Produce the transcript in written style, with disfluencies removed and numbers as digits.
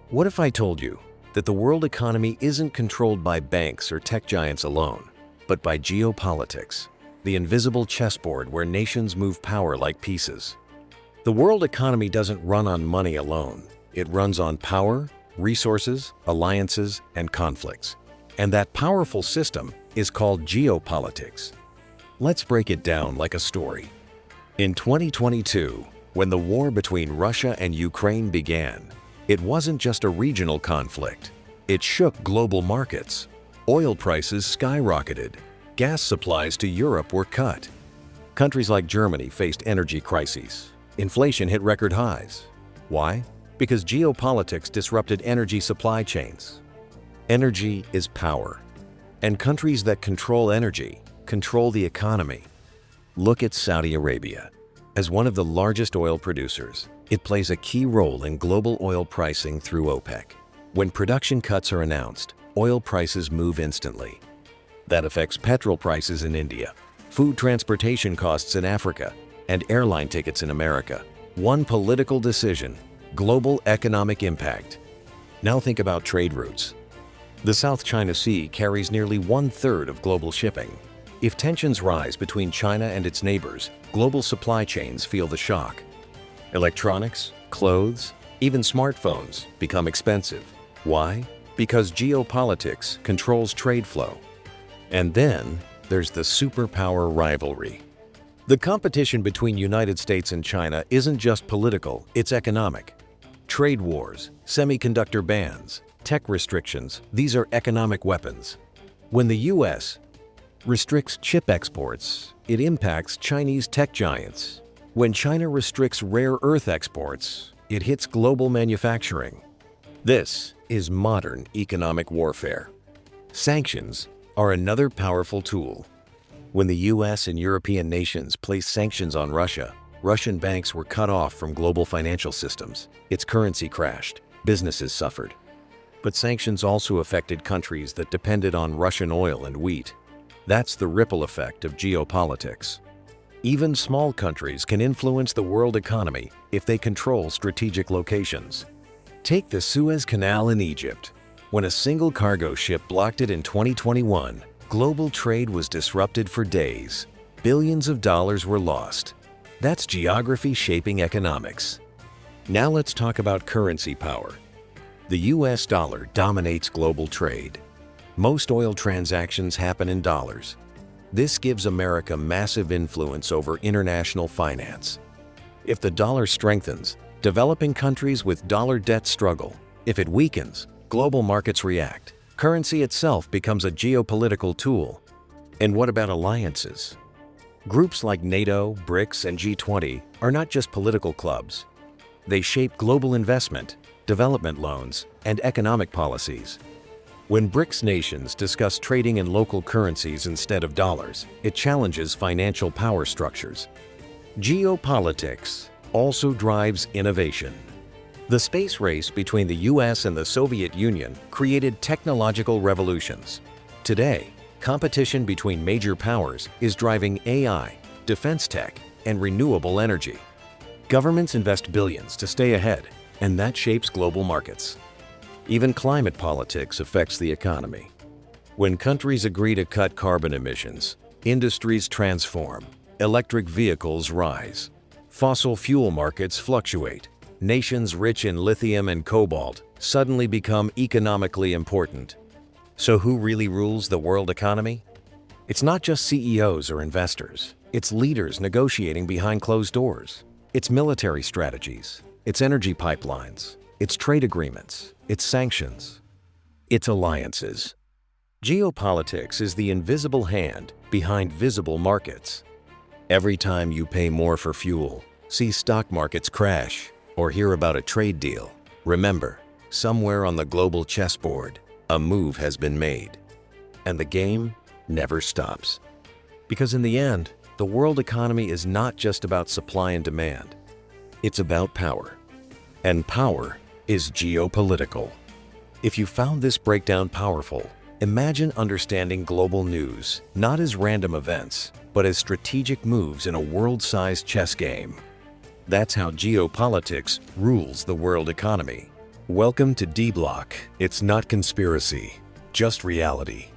What if I told you that the world economy isn't controlled by banks or tech giants alone, but by geopolitics, the invisible chessboard where nations move power like pieces? The world economy doesn't run on money alone. It runs on power, resources, alliances, and conflicts. And that powerful system is called geopolitics. Let's break it down like a story. In 2022, when the war between Russia and Ukraine began, it wasn't just a regional conflict. It shook global markets. Oil prices skyrocketed. Gas supplies to Europe were cut. Countries like Germany faced energy crises. Inflation hit record highs. Why? Because geopolitics disrupted energy supply chains. Energy is power, and countries that control energy control the economy. Look at Saudi Arabia. As one of the largest oil producers, it plays a key role in global oil pricing through OPEC. When production cuts are announced, oil prices move instantly. That affects petrol prices in India, food transportation costs in Africa, and airline tickets in America. One political decision, global economic impact. Now think about trade routes. The South China Sea carries nearly 1/3 of global shipping. If tensions rise between China and its neighbors, global supply chains feel the shock. Electronics, clothes, even smartphones become expensive. Why? Because geopolitics controls trade flow. And then there's the superpower rivalry. The competition between United States and China isn't just political, it's economic. Trade wars, semiconductor bans, tech restrictions, these are economic weapons. When the US restricts chip exports, it impacts Chinese tech giants. When China restricts rare earth exports, it hits global manufacturing. This is modern economic warfare. Sanctions are another powerful tool. When the US and European nations placed sanctions on Russia, Russian banks were cut off from global financial systems. Its currency crashed. Businesses suffered. But sanctions also affected countries that depended on Russian oil and wheat. That's the ripple effect of geopolitics. Even small countries can influence the world economy if they control strategic locations. Take the Suez Canal in Egypt. When a single cargo ship blocked it in 2021, global trade was disrupted for days. Billions of dollars were lost. That's geography shaping economics. Now let's talk about currency power. The US dollar dominates global trade. Most oil transactions happen in dollars. This gives America massive influence over international finance. If the dollar strengthens, developing countries with dollar debt struggle. If it weakens, global markets react. Currency itself becomes a geopolitical tool. And what about alliances? Groups like NATO, BRICS, and G20 are not just political clubs. They shape global investment, development loans, and economic policies. When BRICS nations discuss trading in local currencies instead of dollars, it challenges financial power structures. Geopolitics also drives innovation. The space race between the US and the Soviet Union created technological revolutions. Today, competition between major powers is driving AI, defense tech, and renewable energy. Governments invest billions to stay ahead, and that shapes global markets. Even climate politics affects the economy. When countries agree to cut carbon emissions, industries transform, electric vehicles rise, fossil fuel markets fluctuate. Nations rich in lithium and cobalt suddenly become economically important. So who really rules the world economy? It's not just CEOs or investors. It's leaders negotiating behind closed doors. It's military strategies. It's energy pipelines. It's trade agreements. It's sanctions. It's alliances. Geopolitics is the invisible hand behind visible markets. Every time you pay more for fuel, see stock markets crash, or hear about a trade deal, remember, somewhere on the global chessboard, a move has been made. And the game never stops. Because in the end, the world economy is not just about supply and demand. It's about power. And power is geopolitical. If you found this breakdown powerful, imagine understanding global news not as random events, but as strategic moves in a world-sized chess game. That's how geopolitics rules the world economy. Welcome to D-Block. It's not conspiracy, just reality.